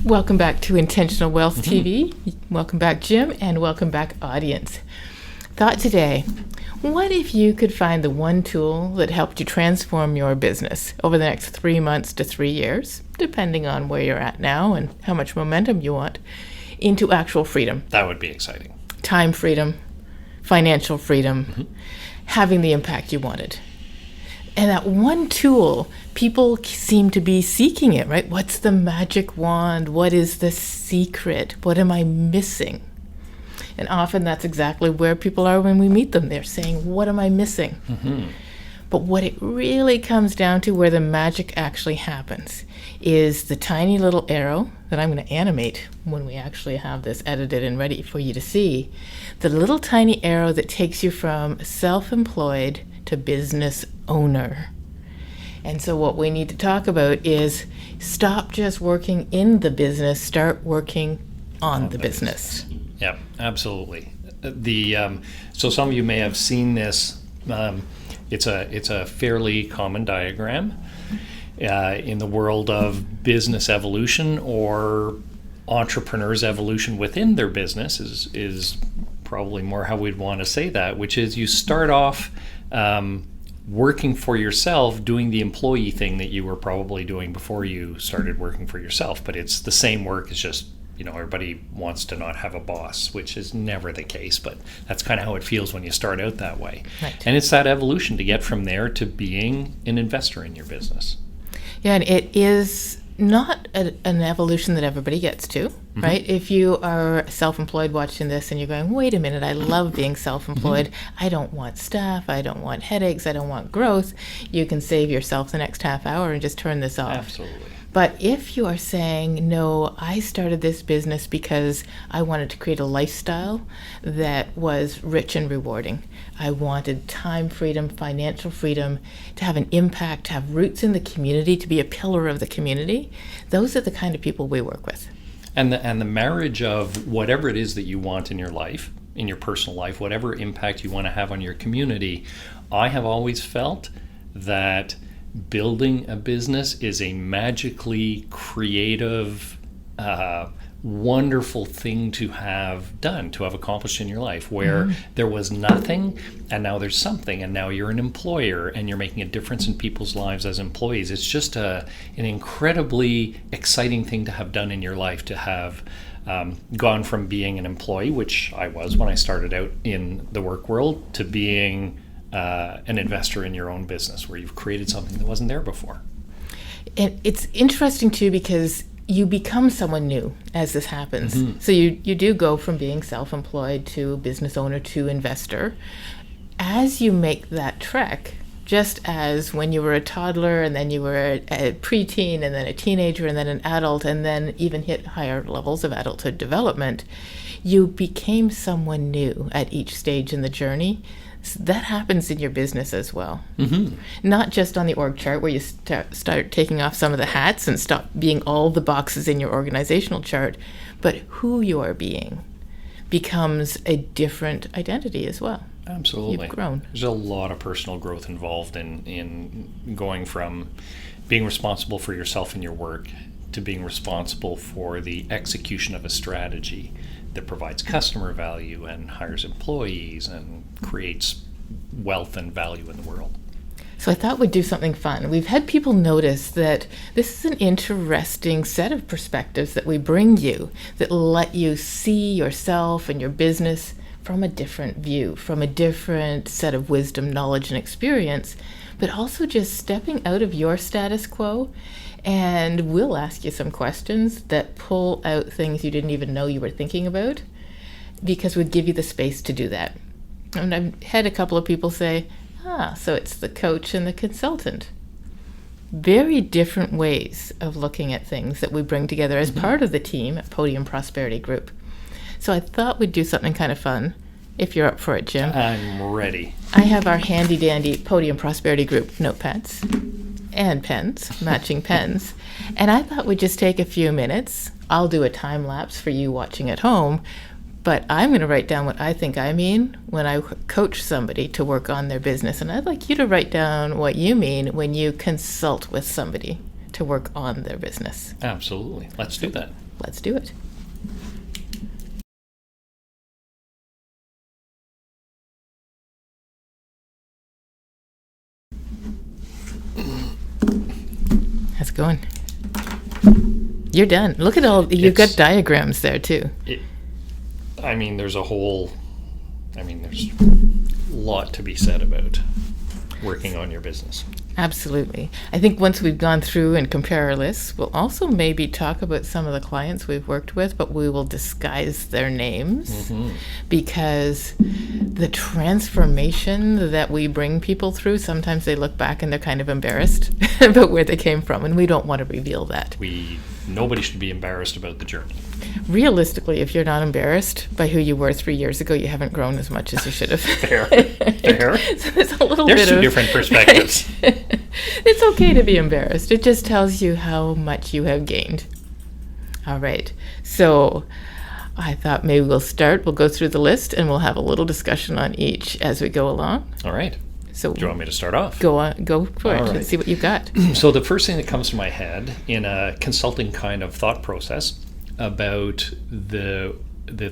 Welcome back to Intentional Wealth TV. Welcome back, Jim, and welcome back, audience. Thought today, what if you could find the one tool that helped you transform your business over the next 3 months to 3 years, depending on where you're at now and how much momentum you want, into actual freedom? That would be exciting. Time freedom, financial freedom, having the impact you wanted. And that one tool, people seem to be seeking it, right? What's the magic wand? What is the secret? What am I missing? And often that's exactly where people are when we meet them. They're saying, what am I missing? But what it really comes down to, where the magic actually happens, is the tiny little arrow that I'm going to animate when we actually have this edited and ready for you to see. The little tiny arrow that takes you from self-employed to business owner. And so what we need to talk about is stop just working in the business, start working on the business. Yeah, absolutely. So some of you may have seen this. It's a fairly common diagram in the world of business evolution, or entrepreneurs' evolution within their business is probably more how we'd want to say that, which is you start off working for yourself, doing the employee thing that you were probably doing before you started working for yourself. But it's the same work, it's just, everybody wants to not have a boss, which is never the case, but that's kind of how it feels when you start out that way. Right. And it's that evolution to get from there to being an investor in your business. Yeah, and it is not an evolution that everybody gets to, right? If you are self-employed watching this and you're going, wait a minute, I love being self-employed. I don't want staff. I don't want headaches. I don't want growth. You can save yourself the next half hour and just turn this off. Absolutely. But if you are saying, no, I started this business because I wanted to create a lifestyle that was rich and rewarding. I wanted time freedom, financial freedom, to have an impact, to have roots in the community, to be a pillar of the community. Those are the kind of people we work with. And the marriage of whatever it is that you want in your life, in your personal life, whatever impact you want to have on your community, I have always felt that building a business is a magically creative, wonderful thing to have done, to have accomplished in your life, where there was nothing and now there's something, and now you're an employer and you're making a difference in people's lives as employees. It's just an incredibly exciting thing to have done in your life, to have gone from being an employee, which I was when I started out in the work world, to being an investor in your own business, where you've created something that wasn't there before. And it's interesting too, because you become someone new as this happens. So you do go from being self-employed to business owner to investor. As you make that trek, just as when you were a toddler and then you were a preteen and then a teenager and then an adult and then even hit higher levels of adulthood development, you became someone new at each stage in the journey. That happens in your business as well. Not just on the org chart, where you start taking off some of the hats and stop being all the boxes in your organizational chart, but who you are being becomes a different identity as well. Absolutely. You've grown. There's a lot of personal growth involved in going from being responsible for yourself and your work to being responsible for the execution of a strategy that provides customer value and hires employees and creates wealth and value in the world. So I thought we'd do something fun. We've had people notice that this is an interesting set of perspectives that we bring you that let you see yourself and your business from a different view, from a different set of wisdom, knowledge, and experience, but also just stepping out of your status quo. And we'll ask you some questions that pull out things you didn't even know you were thinking about, because we give you the space to do that. And I've had a couple of people say, so it's the coach and the consultant. Very different ways of looking at things that we bring together as part of the team at Podium Prosperity Group. So I thought we'd do something kind of fun, if you're up for it, Jim. I'm ready. I have our handy dandy Podium Prosperity Group notepads and pens, matching pens. And I thought we'd just take a few minutes. I'll do a time lapse for you watching at home, but I'm going to write down what I think I mean when I coach somebody to work on their business. And I'd like you to write down what you mean when you consult with somebody to work on their business. Absolutely. Let's do that. Let's do it. How's it going? You're done. Look at all, you've got diagrams there too. There's a lot to be said about working on your business. Absolutely. I think once we've gone through and compare our lists, we'll also maybe talk about some of the clients we've worked with, but we will disguise their names because the transformation that we bring people through, sometimes they look back and they're kind of embarrassed about where they came from, and we don't want to reveal that. Nobody should be embarrassed about the journey. Realistically, if you're not embarrassed by who you were 3 years ago, you haven't grown as much as you should have. Fair. So there's a little There's bit two of different perspectives. It's okay to be embarrassed. It just tells you how much you have gained. All right. So I thought maybe we'll go through the list, and we'll have a little discussion on each as we go along. All right. So do you want me to start off? Go for it. All right. Let's see what you've got. So the first thing that comes to my head in a consulting kind of thought process about the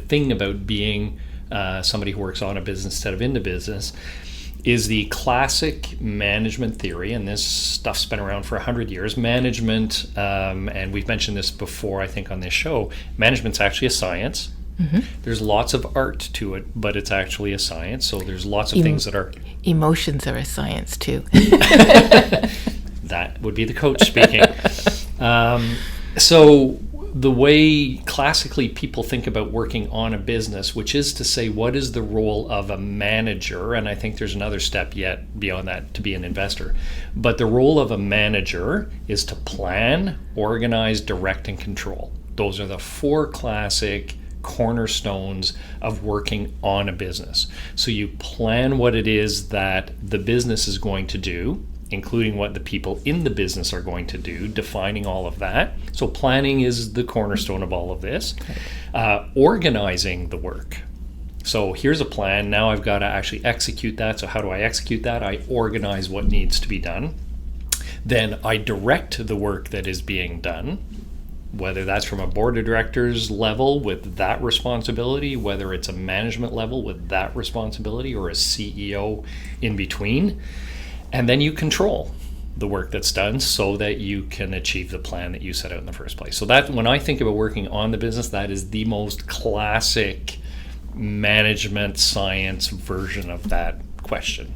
thing about being somebody who works on a business instead of in the business is the classic management theory, and this stuff's been around for 100 years. Management, and we've mentioned this before, I think, on this show, management's actually a science. There's lots of art to it, but it's actually a science. So there's lots of things that are... Emotions are a science, too. That would be the coach speaking. So the way classically people think about working on a business, which is to say, what is the role of a manager? And I think there's another step yet beyond that to be an investor. But the role of a manager is to plan, organize, direct, and control. Those are the four classic cornerstones of working on a business. So you plan what it is that the business is going to do, including what the people in the business are going to do, defining all of that. So planning is the cornerstone of all of this. Organizing the work. So here's a plan. Now I've got to actually execute that. So how do I execute that? I organize what needs to be done. Then I direct the work that is being done, whether that's from a board of directors level with that responsibility, whether it's a management level with that responsibility, or a CEO in between. And then you control the work that's done so that you can achieve the plan that you set out in the first place. So that, when I think about working on the business, that is the most classic management science version of that question.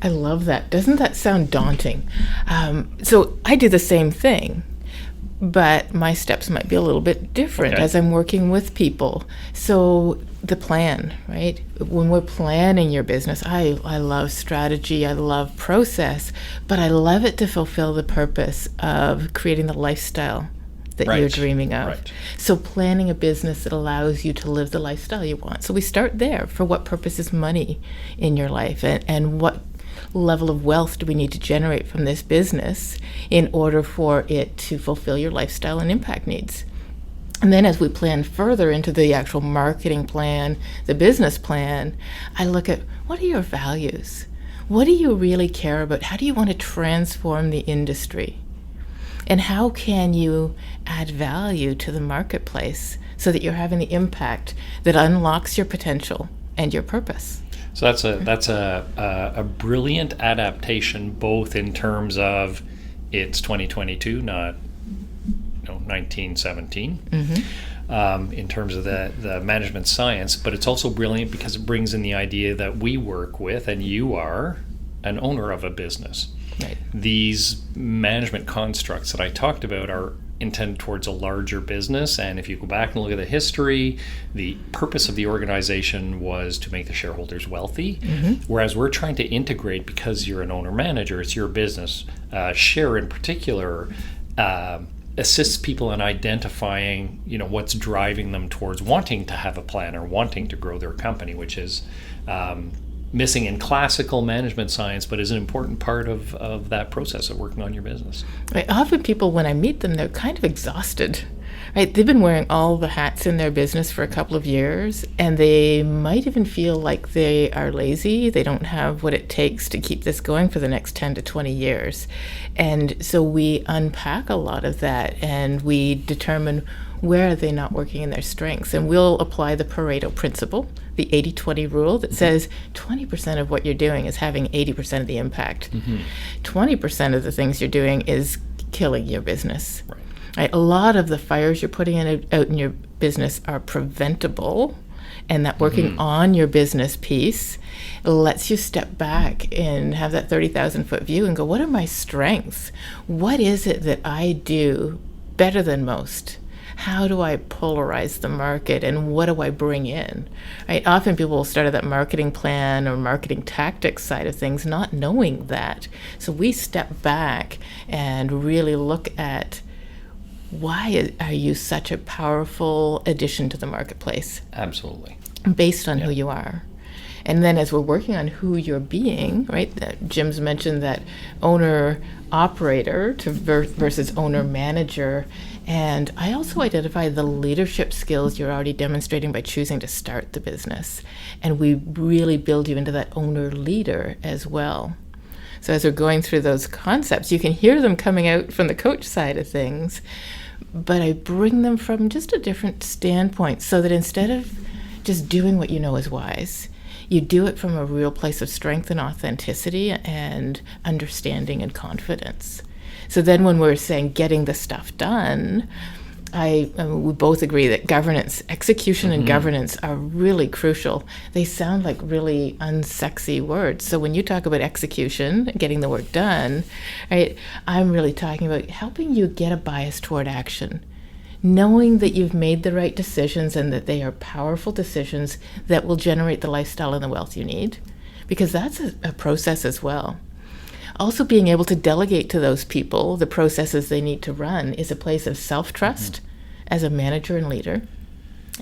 I love that. Doesn't that sound daunting? So I do the same thing, but my steps might be a little bit different as I'm working with people. So the plan, right? When we're planning your business, I love strategy, I love process, but I love it to fulfill the purpose of creating the lifestyle that you're dreaming of. Right. So planning a business that allows you to live the lifestyle you want. So we start there. For what purpose is money in your life, and what level of wealth do we need to generate from this business in order for it to fulfill your lifestyle and impact needs? And then as we plan further into the actual marketing plan, the business plan, I look at, what are your values? What do you really care about? How do you want to transform the industry? And how can you add value to the marketplace so that you're having the impact that unlocks your potential and your purpose? So that's a brilliant adaptation, both in terms of it's 2022, not 1917, in terms of the management science, but it's also brilliant because it brings in the idea that we work with, and you are an owner of a business. Right. These management constructs that I talked about are intended towards a larger business, and if you go back and look at the history, the purpose of the organization was to make the shareholders wealthy, whereas we're trying to integrate, because you're an owner-manager, it's your business. Share in particular assists people in identifying what's driving them towards wanting to have a plan or wanting to grow their company, which is missing in classical management science, but is an important part of that process of working on your business. Right. Often people, when I meet them, they're kind of exhausted right? They've been wearing all the hats in their business for a couple of years, and they might even feel like they are lazy. They don't have what it takes to keep this going for the next 10 to 20 years. And so we unpack a lot of that, and we determine where are they not working in their strengths. And we'll apply the Pareto principle, the 80-20 rule that says 20% of what you're doing is having 80% of the impact. 20% of the things you're doing is killing your business. Right? A lot of the fires you're putting out in your business are preventable, and that working on your business piece lets you step back and have that 30,000-foot view and go, what are my strengths? What is it that I do better than most? How do I polarize the market, and what do I bring in? Right? Often people will start at that marketing plan or marketing tactics side of things, not knowing that. So we step back and really look at, why are you such a powerful addition to the marketplace? Absolutely. Based on who you are. And then as we're working on who you're being, right, Jim's mentioned that owner-operator versus owner-manager. And I also identify the leadership skills you're already demonstrating by choosing to start the business. And we really build you into that owner-leader as well. So as we're going through those concepts, you can hear them coming out from the coach side of things, but I bring them from just a different standpoint, so that instead of just doing what you know is wise, you do it from a real place of strength and authenticity and understanding and confidence. So then when we're saying getting the stuff done, we both agree that governance, execution and governance are really crucial. They sound like really unsexy words. So when you talk about execution, getting the work done, right, I'm really talking about helping you get a bias toward action. Knowing that you've made the right decisions and that they are powerful decisions that will generate the lifestyle and the wealth you need, because that's a process as well. Also, being able to delegate to those people the processes they need to run is a place of self-trust as a manager and leader,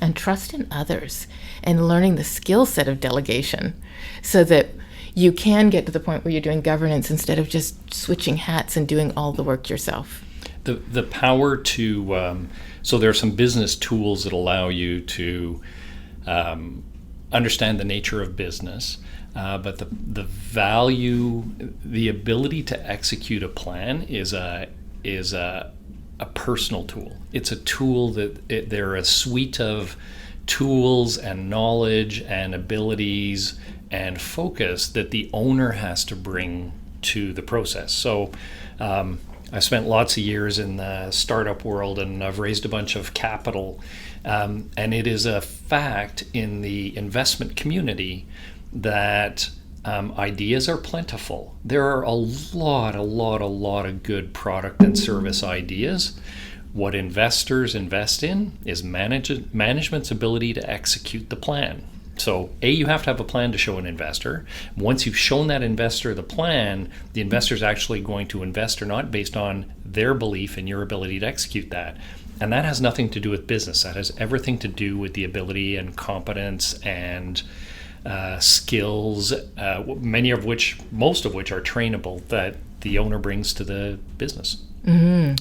and trust in others, and learning the skill set of delegation, so that you can get to the point where you're doing governance instead of just switching hats and doing all the work yourself. The power to so there are some business tools that allow you to understand the nature of business, but the value, the ability to execute a plan is a personal tool. It's a tool that there are a suite of tools and knowledge and abilities and focus that the owner has to bring to the process. So I spent lots of years in the startup world, and I've raised a bunch of capital. And it is a fact in the investment community that ideas are plentiful. There are a lot of good product and service ideas. What investors invest in is management's ability to execute the plan. So you have to have a plan to show an investor. Once you've shown that investor the plan, the investor is actually going to invest or not based on their belief in your ability to execute that. And that has nothing to do with business. That has everything to do with the ability and competence and skills, most of which are trainable, that the owner brings to the business. And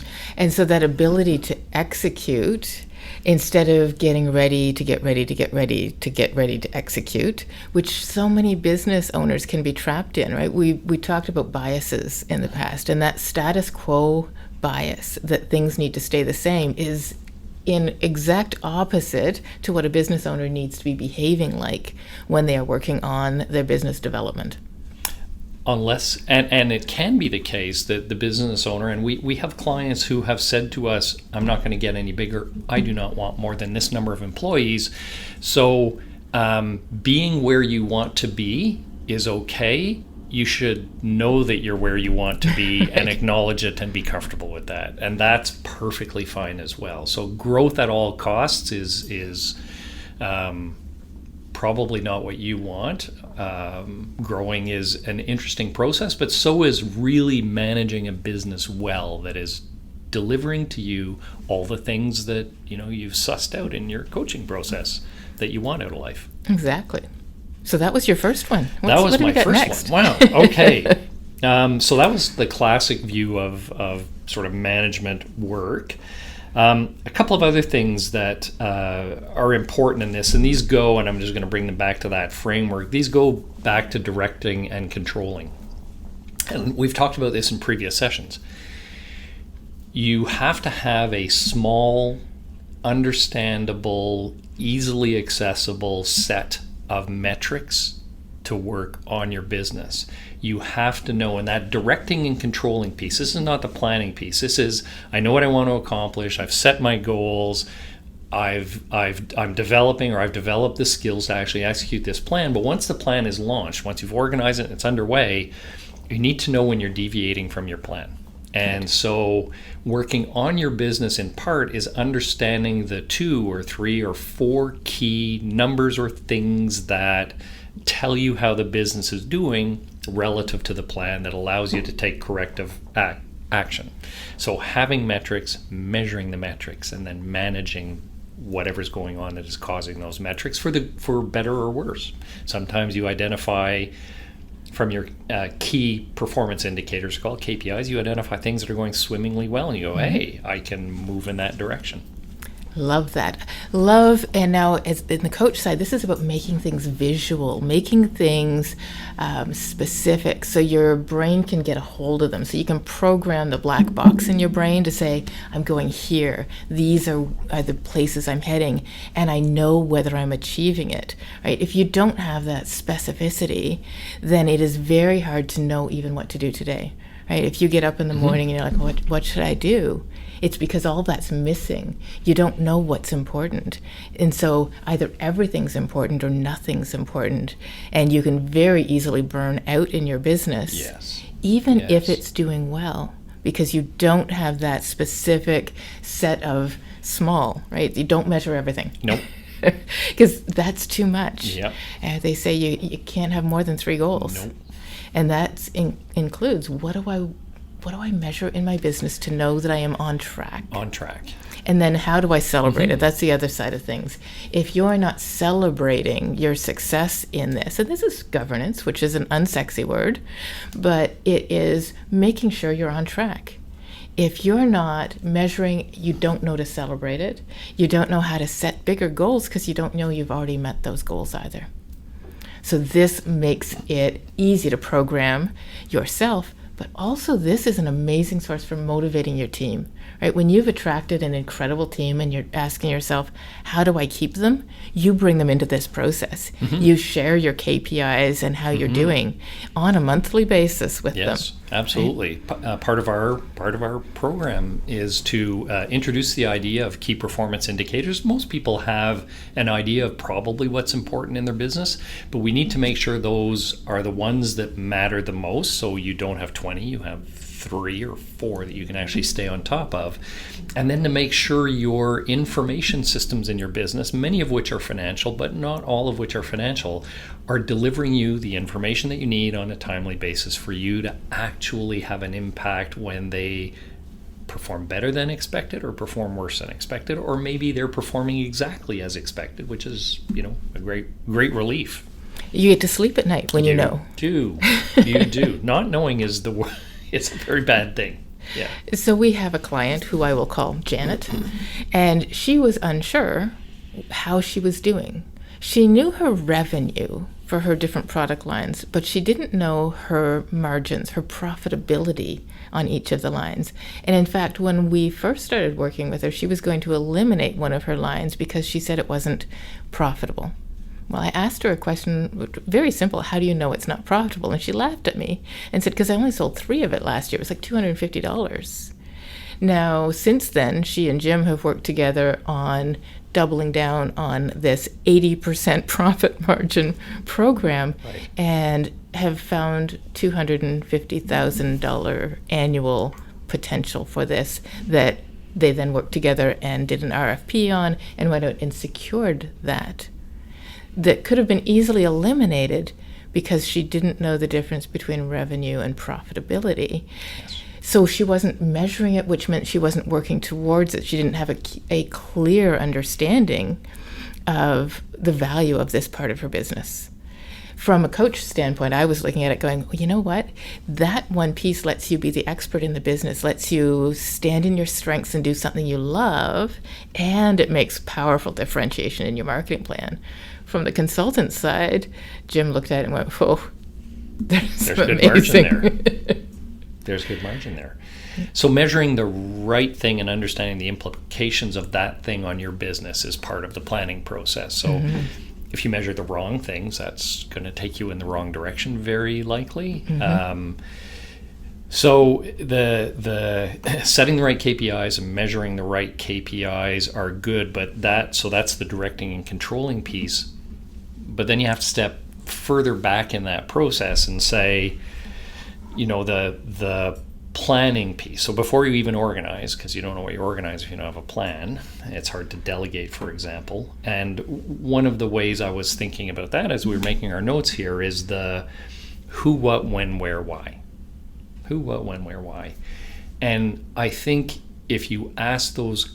so that ability to execute, instead of getting ready to get ready to get ready to get ready to execute, which so many business owners can be trapped in, right? We talked about biases in the past, and that status quo bias, that things need to stay the same, is in exact opposite to what a business owner needs to be behaving like when they are working on their business development. Unless, and it can be the case that the business owner, and we have clients who have said to us, I'm not going to get any bigger, I do not want more than this number of employees. So being where you want to be is okay. You should know that you're where you want to be and acknowledge it and be comfortable with that. And that's perfectly fine as well. So growth at all costs is probably not what you want. Growing is an interesting process, but so is really managing a business well that is delivering to you all the things that you've sussed out in your coaching process that you want out of life. Exactly. So that was your first one. That was my first next? one. Wow. Okay. So that was the classic view of sort of management work. A couple of other things that are important in this, and these go, and I'm just going to bring them back to that framework, these go back to directing and controlling. And we've talked about this in previous sessions. You have to have a small, understandable, easily accessible set of metrics to work on your business. You have to know, and that directing and controlling piece, this is not the planning piece. This is, I know what I want to accomplish. I've set my goals. I'm developing, or I've developed the skills to actually execute this plan. But once the plan is launched, once you've organized it and it's underway, you need to know when you're deviating from your plan. And so working on your business in part is understanding the 2 or 3 or 4 key numbers or things that tell you how the business is doing relative to the plan, that allows you to take corrective action. So having metrics, measuring the metrics, and then managing whatever's going on that is causing those metrics for better or worse. Sometimes you identify from your key performance indicators called KPIs, you identify things that are going swimmingly well, and you go, hey, I can move in that direction. Love that. Love, and now as in the coach side, this is about making things visual, making things specific so your brain can get a hold of them. So you can program the black box in your brain to say, I'm going here. These are the places I'm heading, and I know whether I'm achieving it, right? If you don't have that specificity, then it is very hard to know even what to do today, right? If you get up in the morning and you're like, what should I do? It's because all that's missing. You don't know what's important. And so either everything's important or nothing's important. And you can very easily burn out in your business, Yes. even if it's doing well, because you don't have that specific set of small, right? You don't measure everything. Nope. Because that's too much. Yep. They say you can't have more than 3 goals. Nope. And that includes, what do I measure in my business to know that I am on track? On track. And then how do I celebrate it? That's the other side of things. If you're not celebrating your success in this, and this is governance, which is an unsexy word, but it is making sure you're on track. If you're not measuring, you don't know to celebrate it. You don't know how to set bigger goals because you don't know you've already met those goals either. So this makes it easy to program yourself, but also this is an amazing source for motivating your team, right? When you've attracted an incredible team and you're asking yourself, how do I keep them? You bring them into this process. You share your KPIs and how you're doing on a monthly basis with them. Yes, absolutely. Part of our program is to introduce the idea of key performance indicators. Most people have an idea of probably what's important in their business, but we need to make sure those are the ones that matter the most. So you don't have 20, you have 3 or 4 that you can actually stay on top of. And then to make sure your information systems in your business, many of which are financial, but not all of which are financial, are delivering you the information that you need on a timely basis for you to actually have an impact when they perform better than expected or perform worse than expected, or maybe they're performing exactly as expected, which is, a great relief. You get to sleep at night when you know. You do. Not knowing is it's a very bad thing. Yeah. So we have a client who I will call Janet, and she was unsure how she was doing. She knew her revenue for her different product lines, but she didn't know her margins, her profitability on each of the lines. And in fact, when we first started working with her, she was going to eliminate one of her lines because she said it wasn't profitable. Well, I asked her a question, very simple, how do you know it's not profitable? And she laughed at me and said, because I only sold 3 of it last year. It was like $250. Now, since then, she and Jim have worked together on doubling down on this 80% profit margin program, Right. and have found $250,000 annual potential for this that they then worked together and did an RFP on and went out and secured that could have been easily eliminated because she didn't know the difference between revenue and profitability. Yes. So she wasn't measuring it, which meant she wasn't working towards it. She didn't have a clear understanding of the value of this part of her business. from a coach standpoint, I was looking at it going, well, you know what? That one piece lets you be the expert in the business, lets you stand in your strengths and do something you love, and it makes powerful differentiation in your marketing plan. From the consultant side, Jim looked at it and went, whoa, there's good margin there. There's good margin there. So measuring the right thing and understanding the implications of that thing on your business is part of the planning process. So if you measure the wrong things, that's going to take you in the wrong direction, very likely. So the setting the right KPIs and measuring the right KPIs are good, but that's the directing and controlling piece. But then you have to step further back in that process and say, the planning piece. So before you even organize, because you don't know what you organize if you don't have a plan, it's hard to delegate, for example. And one of the ways I was thinking about that as we were making our notes here is the who, what, when, where, why. Who, what, when, where, why. And I think if you ask those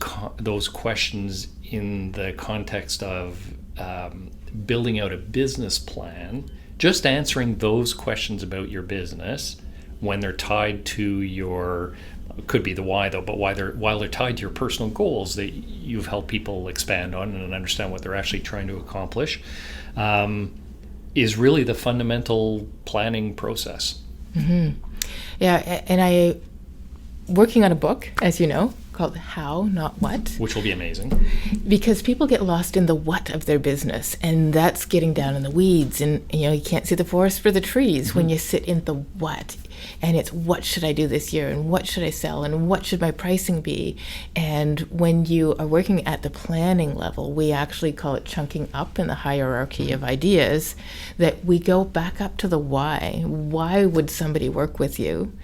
questions in the context of building out a business plan, just answering those questions about your business when they're tied to your, could be the why though, but while they're tied to your personal goals that you've helped people expand on and understand what they're actually trying to accomplish, is really the fundamental planning process. Yeah, and I working on a book, as you know, called How, Not What. Which will be amazing. Because people get lost in the what of their business, and that's getting down in the weeds, and you can't see the forest for the trees when you sit in the what. And it's what should I do this year, and what should I sell, and what should my pricing be? And when you are working at the planning level, we actually call it chunking up in the hierarchy of ideas, that we go back up to the why. Why would somebody work with you?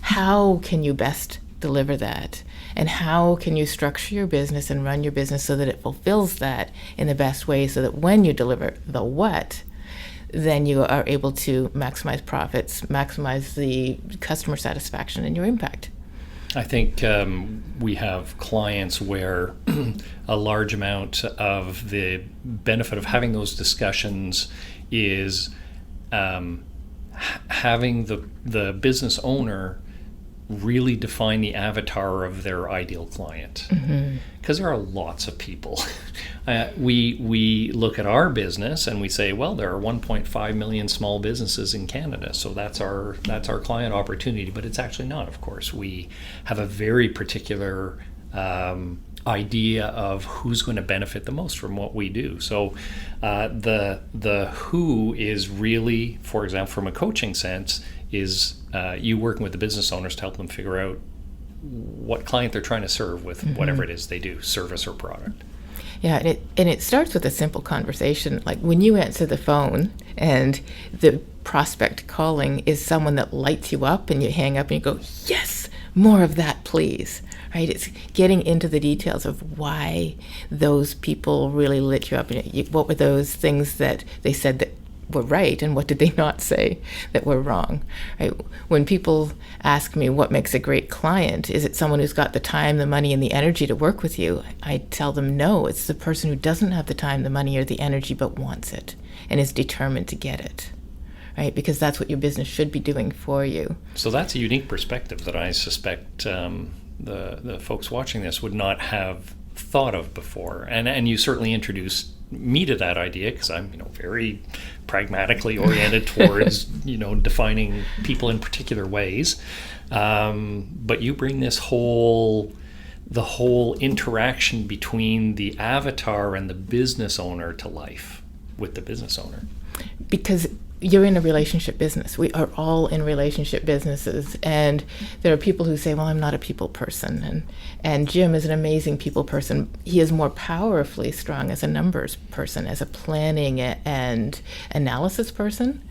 How can you best deliver that? And how can you structure your business and run your business so that it fulfills that in the best way, so that when you deliver the what, then you are able to maximize profits, maximize the customer satisfaction and your impact. I think we have clients where a large amount of the benefit of having those discussions is having the business owner really define the avatar of their ideal client, because there are lots of people. We look at our business and we say, well, there are 1.5 million small businesses in Canada, so that's our client opportunity. But it's actually not. Of course, we have a very particular idea of who's going to benefit the most from what we do. So the who is really, for example, from a coaching sense, is you working with the business owners to help them figure out what client they're trying to serve with whatever it is they do, service or product. Yeah, and it starts with a simple conversation. Like when you answer the phone and the prospect calling is someone that lights you up, and you hang up and you go, yes, more of that, please. Right? It's getting into the details of why those people really lit you up. What were those things that they said that were right, and what did they not say that were wrong? Right? When people ask me what makes a great client, is it someone who's got the time, the money, and the energy to work with you? I tell them no, it's the person who doesn't have the time, the money, or the energy, but wants it and is determined to get it. Right? Because that's what your business should be doing for you. So that's a unique perspective that I suspect the folks watching this would not have thought of before. And you certainly introduced me to that idea, because I'm very pragmatically oriented towards defining people in particular ways. But you bring the whole interaction between the avatar and the business owner to life with the business owner. Because you're in a relationship business. We are all in relationship businesses, and there are people who say, well, I'm not a people person, and Jim is an amazing people person. He is more powerfully strong as a numbers person, as a planning and analysis person,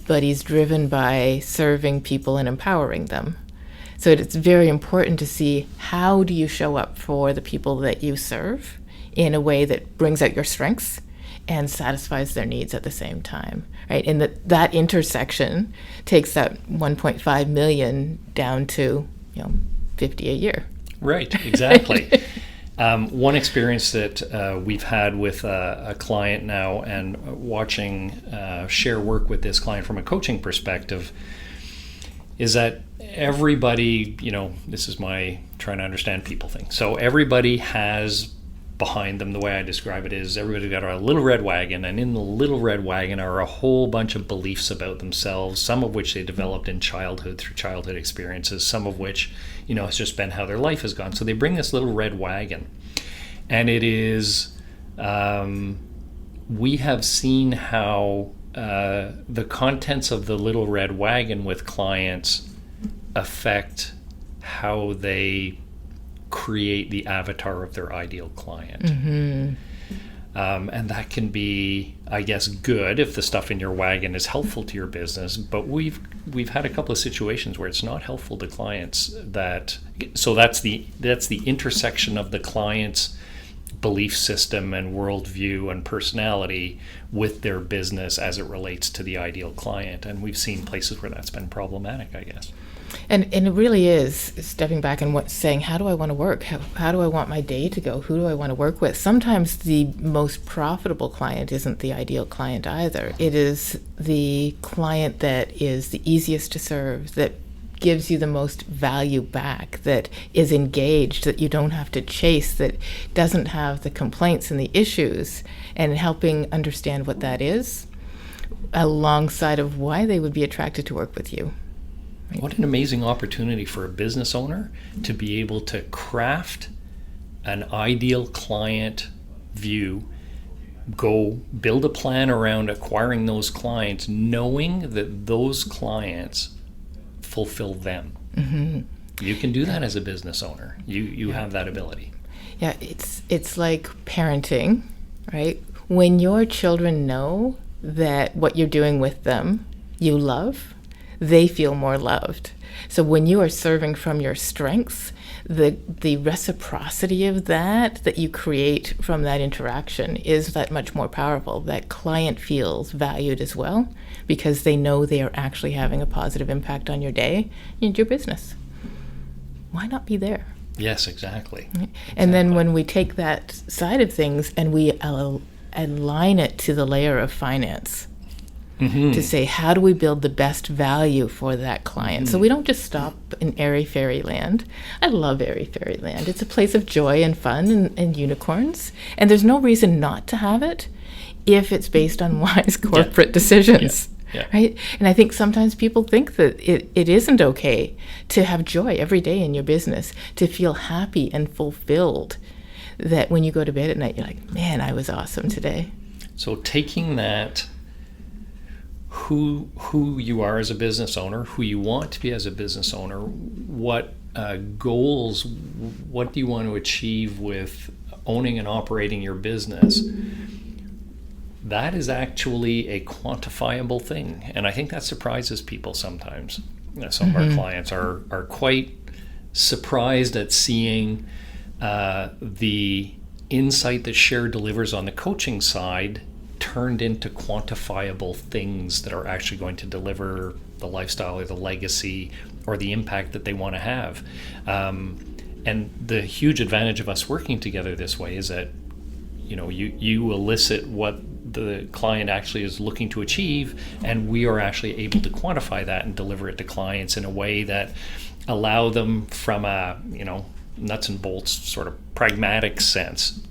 but he's driven by serving people and empowering them. So it's very important to see, how do you show up for the people that you serve in a way that brings out your strengths and satisfies their needs at the same time, right? And that intersection takes that 1.5 million down to 50 a year. Right, exactly. One experience that we've had with a client now, and watching Cher work with this client from a coaching perspective, is that everybody, this is my trying to understand people thing. So everybody has behind them, the way I describe it is everybody's got a little red wagon, and in the little red wagon are a whole bunch of beliefs about themselves, some of which they developed in childhood through childhood experiences, some of which, it's just been how their life has gone. So they bring this little red wagon, and it is, we have seen how the contents of the little red wagon with clients affect how they create the avatar of their ideal client. Mm-hmm. And that can be, I guess, good if the stuff in your wagon is helpful to your business. But we've had a couple of situations where it's not helpful to clients. So that's the intersection of the client's belief system and worldview and personality with their business as it relates to the ideal client. And we've seen places where that's been problematic, I guess. And it really is stepping back and saying, how do I want to work? How do I want my day to go? Who do I want to work with? Sometimes the most profitable client isn't the ideal client either. It is the client that is the easiest to serve, that gives you the most value back, that is engaged, that you don't have to chase, that doesn't have the complaints and the issues, and helping understand what that is alongside of why they would be attracted to work with you. What an amazing opportunity for a business owner to be able to craft an ideal client view, go build a plan around acquiring those clients, knowing that those clients fulfill them. Mm-hmm. You can do that as a business owner. You have that ability. Yeah, it's like parenting, right? When your children know that what you're doing with them you love, they feel more loved. So when you are serving from your strengths, the reciprocity of that you create from that interaction is that much more powerful. That client feels valued as well because they know they are actually having a positive impact on your day and your business. Why not be there? Yes, exactly. And then when we take that side of things and we align it to the layer of finance, mm-hmm. to say, how do we build the best value for that client? Mm-hmm. So we don't just stop in airy fairy land. I love airy fairy land. It's a place of joy and fun and unicorns. And there's no reason not to have it if it's based on wise corporate decisions. Yeah. Right? And I think sometimes people think that it isn't okay to have joy every day in your business, to feel happy and fulfilled, that when you go to bed at night, you're like, man, I was awesome today. So taking that, who you are as a business owner, who you want to be as a business owner, what goals, what do you want to achieve with owning and operating your business, that is actually a quantifiable thing. And I think that surprises people sometimes. Some mm-hmm. of our clients are quite surprised at seeing the insight that Cher delivers on the coaching side turned into quantifiable things that are actually going to deliver the lifestyle or the legacy or the impact that they want to have. And the huge advantage of us working together this way is that you elicit what the client actually is looking to achieve, and we are actually able to quantify that and deliver it to clients in a way that allow them from a nuts and bolts sort of pragmatic sense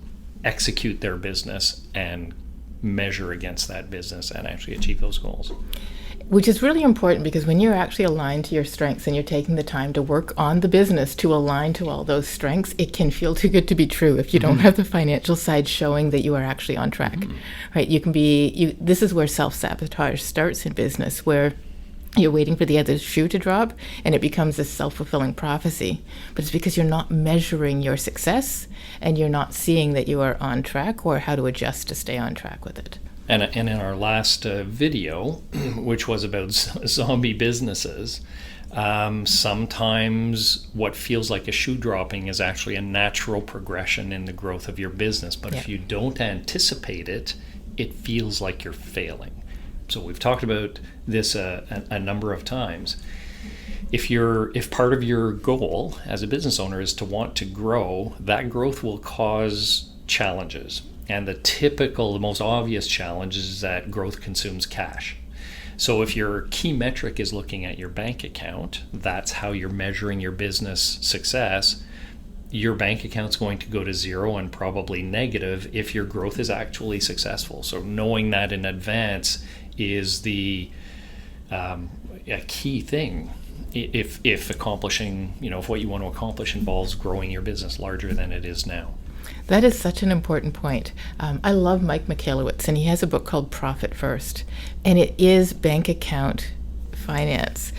execute their business and measure against that business and actually achieve those goals. Which is really important, because when you're actually aligned to your strengths and you're taking the time to work on the business to align to all those strengths, it can feel too good to be true if you don't have the financial side showing that you are actually on track, right? You can be, this is where self-sabotage starts in business, where you're waiting for the other shoe to drop and it becomes a self-fulfilling prophecy. But it's because you're not measuring your success and you're not seeing that you are on track or how to adjust to stay on track with it. And in our last video, which was about zombie businesses, sometimes what feels like a shoe dropping is actually a natural progression in the growth of your business. But if you don't anticipate it, it feels like you're failing. So we've talked about this a number of times. if part of your goal as a business owner is to want to grow, that growth will cause challenges. And the most obvious challenge is that growth consumes cash. So if your key metric is looking at your bank account, that's how you're measuring your business success. Your bank account's going to go to zero and probably negative if your growth is actually successful. So knowing that in advance is a key thing. If accomplishing, if what you want to accomplish involves growing your business larger than it is now. That is such an important point. I love Mike Michalowicz, and he has a book called Profit First, and it is bank account finance,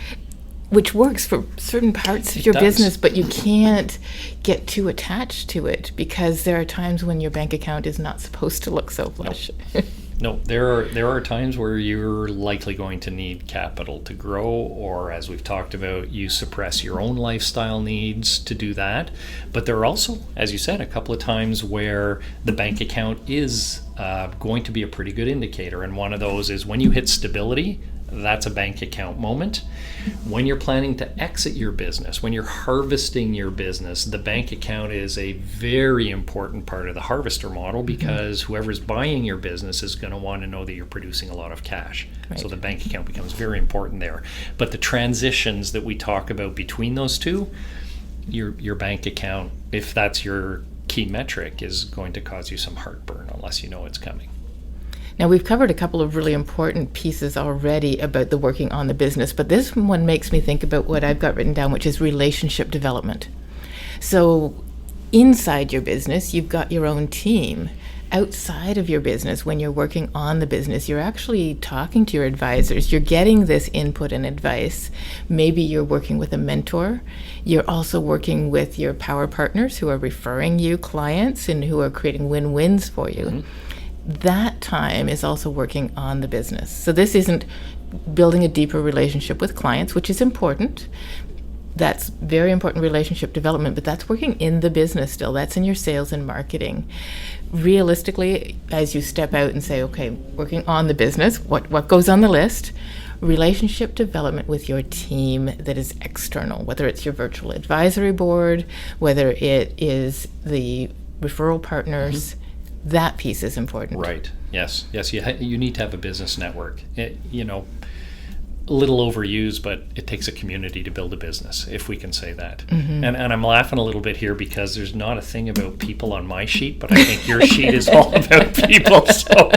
which works for certain parts of your business, but you can't get too attached to it because there are times when your bank account is not supposed to look so flush. No, there are times where you're likely going to need capital to grow, or as we've talked about, you suppress your own lifestyle needs to do that. But there are also, as you said, a couple of times where the bank account is going to be a pretty good indicator. And one of those is when you hit stability. That's a bank account moment. When you're planning to exit your business, when you're harvesting your business, the bank account is a very important part of the harvester model because whoever's buying your business is going to want to know that you're producing a lot of cash. Right. So the bank account becomes very important there. But the transitions that we talk about between those two, your bank account, if that's your key metric, is going to cause you some heartburn unless you know it's coming. Now, we've covered a couple of really important pieces already about the working on the business, but this one makes me think about what I've got written down, which is relationship development. So inside your business, you've got your own team. Outside of your business, when you're working on the business, you're actually talking to your advisors. You're getting this input and advice. Maybe you're working with a mentor. You're also working with your power partners who are referring you clients and who are creating win-wins for you. Mm-hmm. That time is also working on the business. So this isn't building a deeper relationship with clients, which is important. That's very important relationship development, but that's working in the business still. That's in your sales and marketing. Realistically, as you step out and say, okay, working on the business, what goes on the list? Relationship development with your team that is external, whether it's your virtual advisory board, whether it is the referral partners. Mm-hmm. That piece is important. Right. Yes. You need to have a business network. A little overused, but it takes a community to build a business, if we can say that. Mm-hmm. And I'm laughing a little bit here because there's not a thing about people on my sheet, but I think your sheet is all about people. So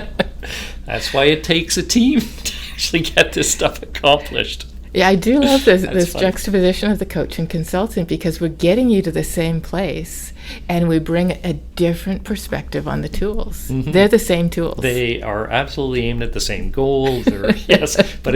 that's why it takes a team to actually get this stuff accomplished. Yeah, I do love this juxtaposition of the coach and consultant because we're getting you to the same place and we bring a different perspective on the tools. Mm-hmm. They're the same tools. They are absolutely aimed at the same goals. Yes, but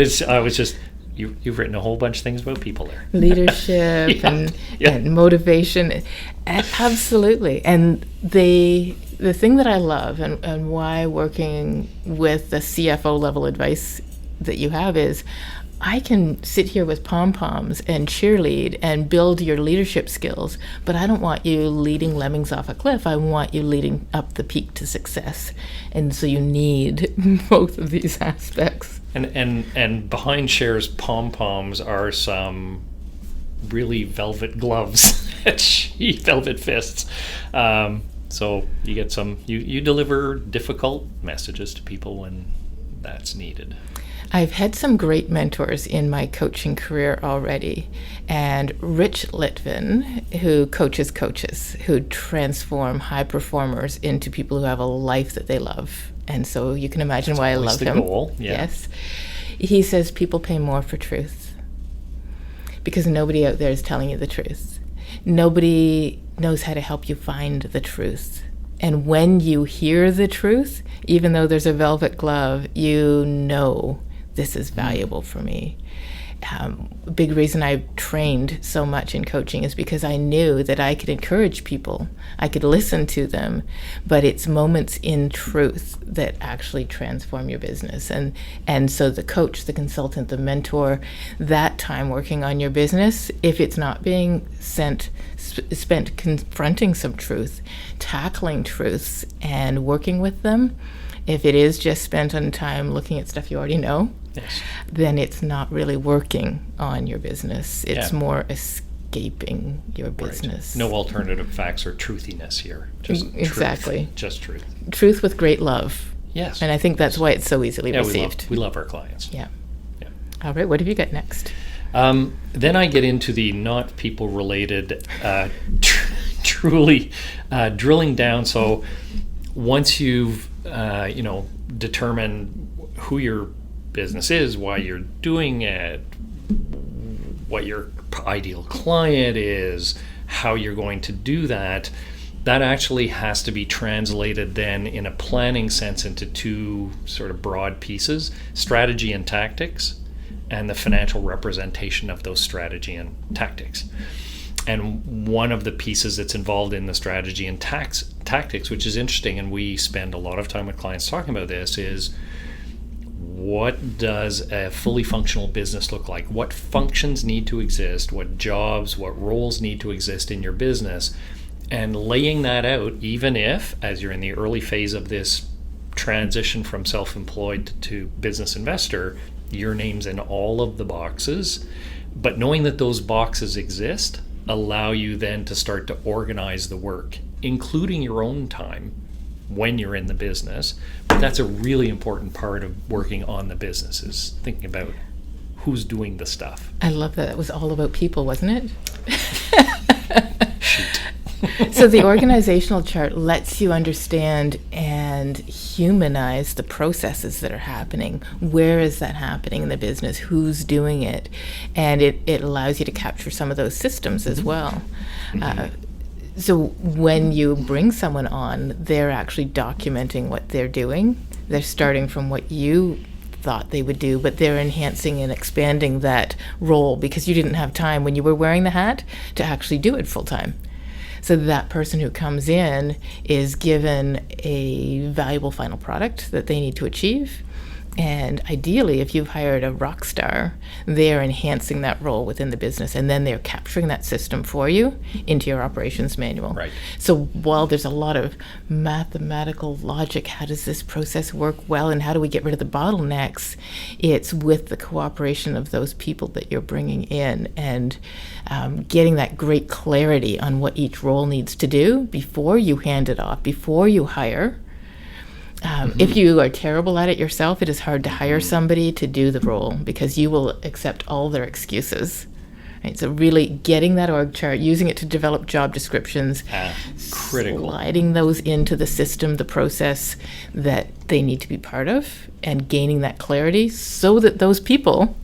you've written a whole bunch of things about people there. Leadership and motivation. Absolutely. And the thing that I love and why working with the CFO level advice that you have is I can sit here with pom-poms and cheerlead and build your leadership skills, but I don't want you leading lemmings off a cliff. I want you leading up the peak to success. And so you need both of these aspects. And behind Cher's pom-poms are some really velvet gloves, velvet fists. So you get you deliver difficult messages to people when that's needed. I've had some great mentors in my coaching career already. And Rich Litvin, who coaches coaches, who transform high performers into people who have a life that they love. And so you can imagine that's why I love him. Goal. Yeah. Yes. He says people pay more for truth because nobody out there is telling you the truth. Nobody knows how to help you find the truth. And when you hear the truth, even though there's a velvet glove, you know this is valuable for me. A big reason I trained so much in coaching is because I knew that I could encourage people, I could listen to them, but it's moments in truth that actually transform your business. And so the coach, the consultant, the mentor, that time working on your business, if it's not being spent confronting some truth, tackling truths and working with them, If it is just spent on time looking at stuff you already know, Yes. then it's not really working on your business. It's Yeah. more escaping your business. Right. No alternative facts or truthiness here. Just Exactly. Truth. Just truth. Truth with great love. Yes. And I think that's why it's so easily Yeah, received. we love our clients. Yeah. Yeah. All right, what have you got next? Then I get into the not people related, truly drilling down. So once you've determined who your business is, why you're doing it, what your ideal client is, how you're going to do that, that actually has to be translated then in a planning sense into two sort of broad pieces: strategy and tactics, and the financial representation of those strategy and tactics. And one of the pieces that's involved in the strategy and tactics, which is interesting, and we spend a lot of time with clients talking about this, is what does a fully functional business look like? What functions need to exist? What jobs, what roles need to exist in your business? And laying that out, even if, as you're in the early phase of this transition from self-employed to business investor, your name's in all of the boxes, but knowing that those boxes exist allow you then to start to organize the work, including your own time when you're in the business. But that's a really important part of working on the business, is thinking about who's doing the stuff. I love that. It was all about people, wasn't it? So the organizational chart lets you understand and humanize the processes that are happening. Where is that happening in the business? Who's doing it? And it allows you to capture some of those systems as well. So when you bring someone on, they're actually documenting what they're doing. They're starting from what you thought they would do, but they're enhancing and expanding that role because you didn't have time when you were wearing the hat to actually do it full time. So that person who comes in is given a valuable final product that they need to achieve. And ideally, if you've hired a rock star, they're enhancing that role within the business, and then they're capturing that system for you into your operations manual. Right. So while there's a lot of mathematical logic, how does this process work well, and how do we get rid of the bottlenecks, it's with the cooperation of those people that you're bringing in, and getting that great clarity on what each role needs to do before you hand it off, before you hire. If you are terrible at it yourself, it is hard to hire somebody to do the role because you will accept all their excuses. Right? So really getting that org chart, using it to develop job descriptions, Critical. sliding those into the system, the process that they need to be part of, and gaining that clarity so that those people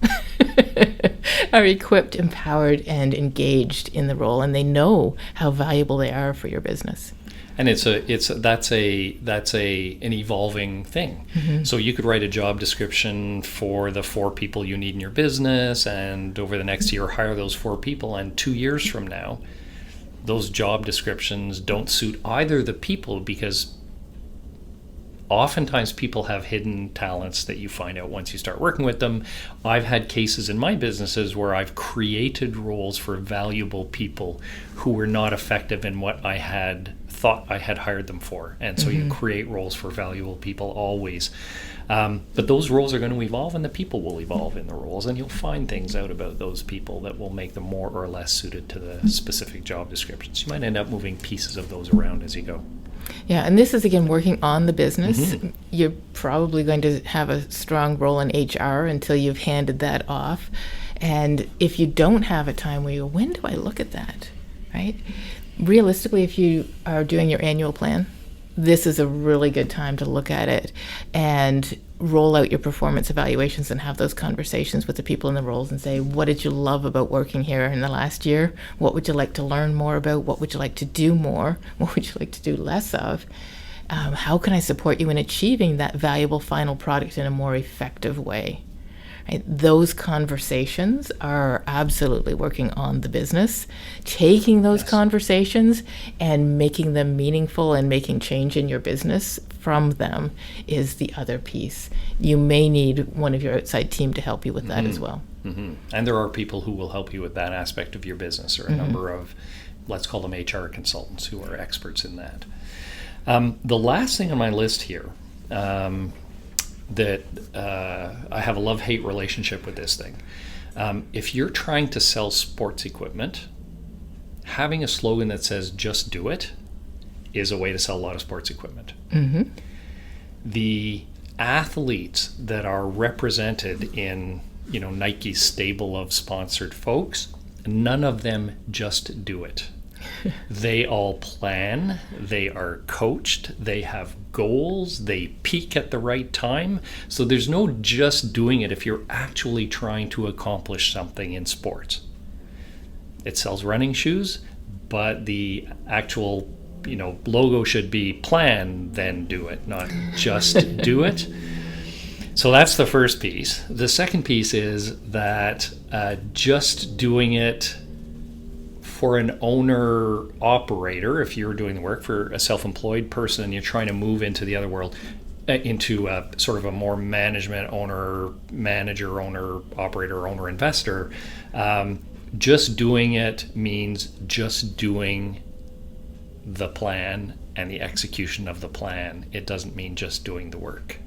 are equipped, empowered, and engaged in the role, and they know how valuable they are for your business. And that's an evolving thing. So you could write a job description for the 4 people you need in your business, and over the next year hire those 4 people, and 2 years from now those job descriptions don't suit either the people, because oftentimes people have hidden talents that you find out once you start working with them. I've had cases in my businesses where I've created roles for valuable people who were not effective in what I had thought I had hired them for. And so you create roles for valuable people always. But those roles are going to evolve, and the people will evolve in the roles, and you'll find things out about those people that will make them more or less suited to the specific job descriptions. You might end up moving pieces of those around as you go. Yeah, and this is, again, working on the business. You're probably going to have a strong role in HR until you've handed that off. And if you don't have a time where you go, when do I look at that, right? Realistically, if you are doing your annual plan, this is a really good time to look at it and roll out your performance evaluations and have those conversations with the people in the roles and say, what did you love about working here in the last year? What would you like to learn more about? What would you like to do more? What would you like to do less of? How can I support you in achieving that valuable final product in a more effective way? Right? Those conversations are absolutely working on the business. Taking those conversations and making them meaningful and making change in your business from them is the other piece. You may need one of your outside team to help you with that as well. And there are people who will help you with that aspect of your business, or a number of, let's call them HR consultants, who are experts in that. The last thing on my list here that I have a love-hate relationship with this thing. If you're trying to sell sports equipment, having a slogan that says "just do it" is a way to sell a lot of sports equipment. Mm-hmm. The athletes that are represented in, Nike's stable of sponsored folks, none of them just do it. They all plan, they are coached, they have goals, they peak at the right time. So there's no just doing it if you're actually trying to accomplish something in sports. It sells running shoes, but the actual, logo should be plan, then do it, not just do it. So that's the first piece. The second piece is that just doing it for an owner operator, if you're doing the work for a self-employed person and you're trying to move into the other world, into sort of a more management manager, owner operator, owner investor, just doing it means just doing the plan and the execution of the plan. It doesn't mean just doing the work.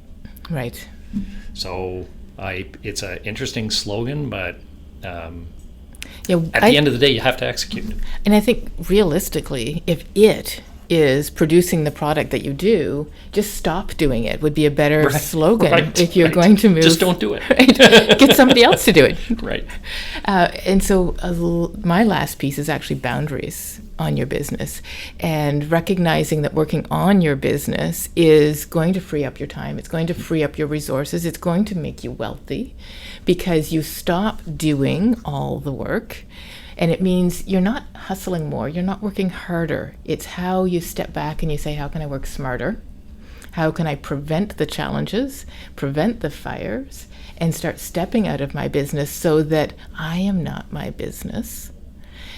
Right. So it's an interesting slogan, but Yeah, at the end of the day, you have to execute. And I think realistically, if it is producing the product that you do, just stop doing it would be a better slogan if you're going to move. Just don't do it. Right? Get somebody else to do it. Right. And so my last piece is actually boundaries on your business, and recognizing that working on your business is going to free up your time. It's going to free up your resources. It's going to make you wealthy because you stop doing all the work. And it means you're not hustling more. You're not working harder. It's how you step back and you say, how can I work smarter? How can I prevent the challenges, prevent the fires, and start stepping out of my business so that I am not my business?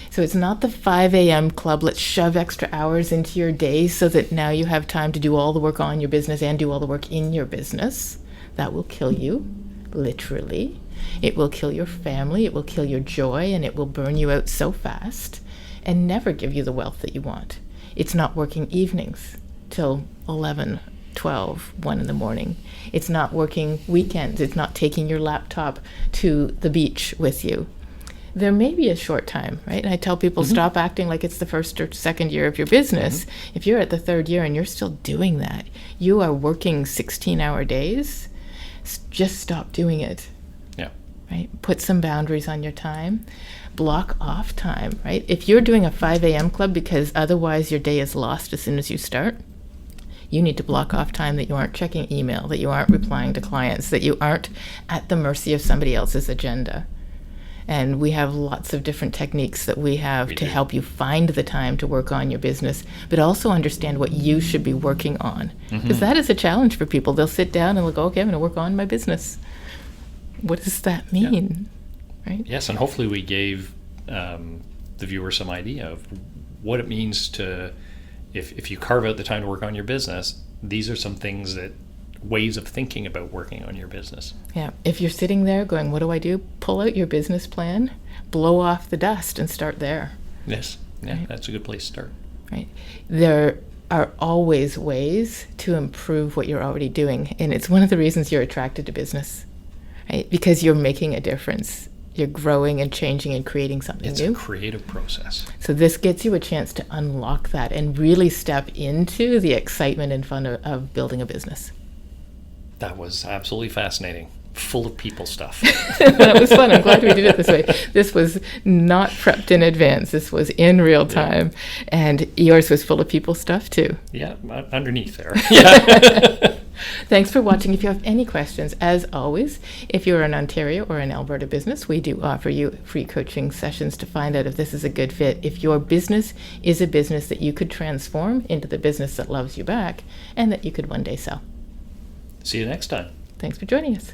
So it's not the 5 a.m. club, let's shove extra hours into your day so that now you have time to do all the work on your business and do all the work in your business. That will kill you, literally. It will kill your family, it will kill your joy, and it will burn you out so fast and never give you the wealth that you want. It's not working evenings till 11, 12, 1 in the morning. It's not working weekends. It's not taking your laptop to the beach with you. There may be a short time, right? And I tell people, stop acting like it's the first or second year of your business. If you're at the third year and you're still doing that, you are working 16-hour days, just stop doing it. Yeah. Right? Put some boundaries on your time. Block off time, right? If you're doing a 5 a.m. club because otherwise your day is lost as soon as you start, you need to block off time that you aren't checking email, that you aren't replying to clients, that you aren't at the mercy of somebody else's agenda. And we have lots of different techniques that we have to help you find the time to work on your business, but also understand what you should be working on. Because that is a challenge for people. They'll sit down and they'll go, okay, I'm going to work on my business. What does that mean? Yeah. Right? Yes, and hopefully we gave the viewer some idea of what it means to, if you carve out the time to work on your business, these are some things that, ways of thinking about working on your business. Yeah. If you're sitting there going, what do I do? Pull out your business plan, blow off the dust, and start there. Yes. Yeah, right? That's a good place to start. Right. There are always ways to improve what you're already doing. And it's one of the reasons you're attracted to business, right? Because you're making a difference. You're growing and changing and creating something new. It's a creative process. So this gets you a chance to unlock that and really step into the excitement and fun of building a business. That was absolutely fascinating. Full of people stuff. That was fun. I'm glad we did it this way. This was not prepped in advance. This was in real time. Yeah. And yours was full of people stuff too. Yeah, underneath there. Yeah. Thanks for watching. If you have any questions, as always, if you're an Ontario or an Alberta business, we do offer you free coaching sessions to find out if this is a good fit. If your business is a business that you could transform into the business that loves you back and that you could one day sell. See you next time. Thanks for joining us.